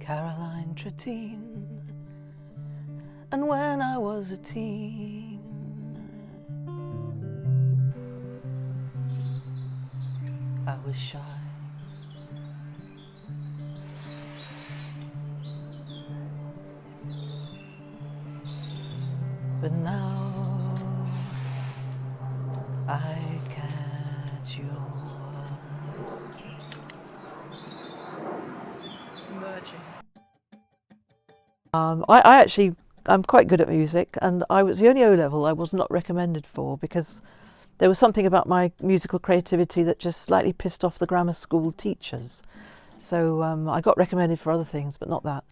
Caroline Trettine. And when I was a teen, I was shy. But now I catch your merging. I'm quite good at music, and I was the only O-level I was not recommended for because there was something about my musical creativity that just slightly pissed off the grammar school teachers. So I got recommended for other things, but not that.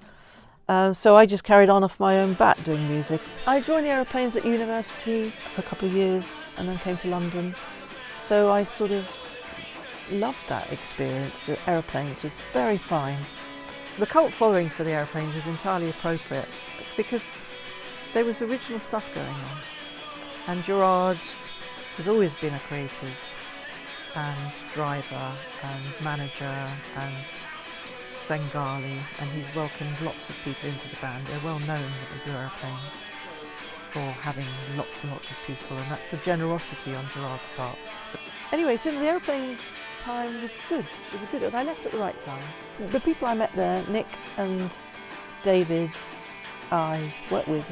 So I just carried on off my own bat doing music. I joined the Aeroplanes at university for a couple of years and then came to London. So I sort of loved that experience. The Aeroplanes was very fine. The cult following for the Aeroplanes is entirely appropriate because there was original stuff going on. And Gerard has always been a creative and driver and manager and Svengali, and he's welcomed lots of people into the band. They're well known at the Aeroplanes for having lots and lots of people, and that's a generosity on Gerard's part. Anyway, so the Aeroplanes time was good. It was good, and I left at the right time. The people I met there, Nick and David, I worked with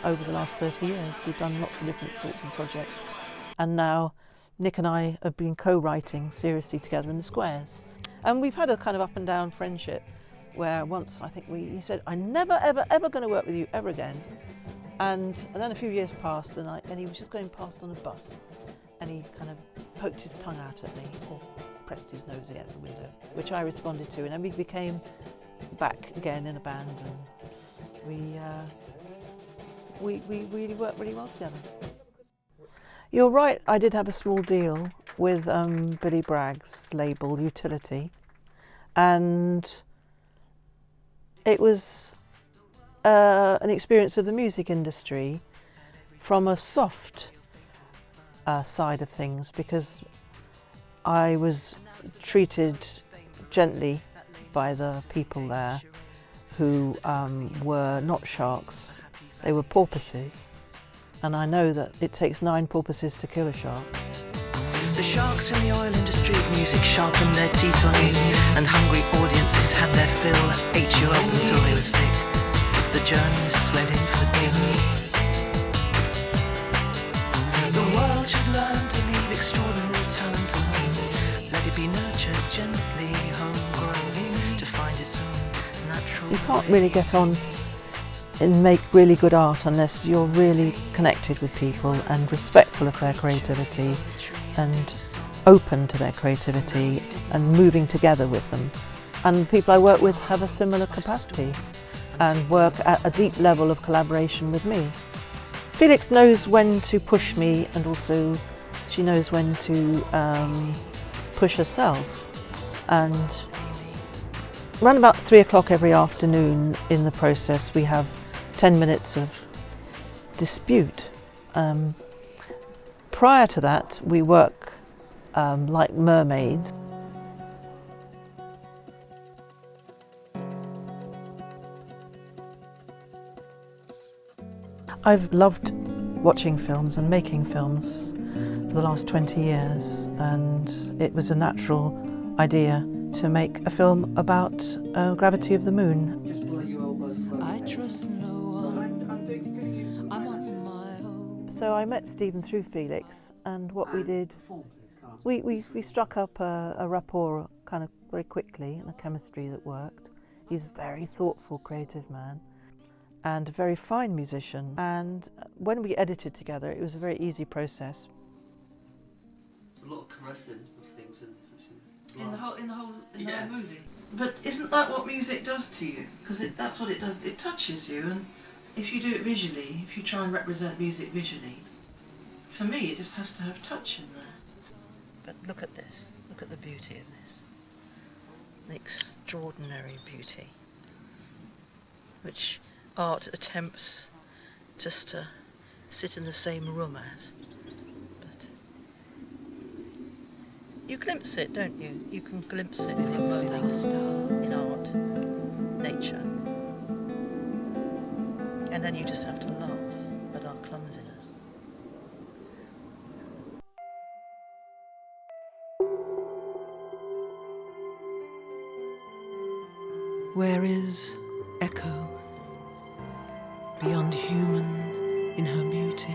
over the last 30 years. We've done lots of different sorts of projects, and now Nick and I have been co-writing seriously together in the Squares. And we've had a kind of up and down friendship where once I think he said, I'm never, ever, ever going to work with you ever again. And then a few years passed and he was just going past on a bus and he kind of poked his tongue out at me or pressed his nose against the window, which I responded to. And then we became back again in a band and we really worked really well together. You're right, I did have a small deal with Billy Bragg's label, Utility, and it was an experience of the music industry from a soft side of things because I was treated gently by the people there who were not sharks, they were porpoises. And I know that it takes 9 porpoises to kill a shark. The sharks in the oil industry of music sharpened their teeth on you, and hungry audiences had their fill, ate you up until they were sick. The journalists went in for the kill. The world should learn to leave extraordinary talent alone. Let it be nurtured gently, homegrown, to find its own natural. You can't really get on and make really good art unless you're really connected with people and respectful of their creativity and open to their creativity and moving together with them. And the people I work with have a similar capacity and work at a deep level of collaboration with me. Felix knows when to push me and also she knows when to push herself. And around about 3 o'clock every afternoon in the process we have 10 minutes of dispute. Prior to that, we work like mermaids. I've loved watching films and making films for the last 20 years, and it was a natural idea to make a film about gravity of the moon. I trust no one. I'm on my own. So I met Stephen through Felix, and what we did, we struck up a rapport kind of very quickly and a chemistry that worked. He's a very thoughtful, creative man and a very fine musician. And when we edited together, it was a very easy process. A lot of caressing of things In the whole movie. But isn't that what music does to you? Because that's what it does. It touches you, and if you do it visually, if you try and represent music visually, for me it just has to have touch in there. But look at this. Look at the beauty of this. The extraordinary beauty, which art attempts just to sit in the same room as. But you glimpse it, don't you? You can glimpse it in a moment in art. nature. And then you just have to laugh at our clumsiness. Where is echo, beyond human in her beauty,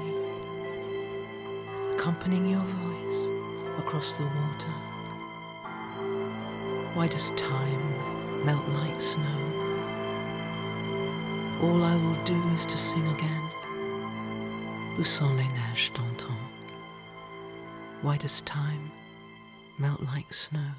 accompanying your voice across the water? Why does time melt like snow? All I will do is to sing again. Où sont les neiges d'antan? Why does time melt like snow?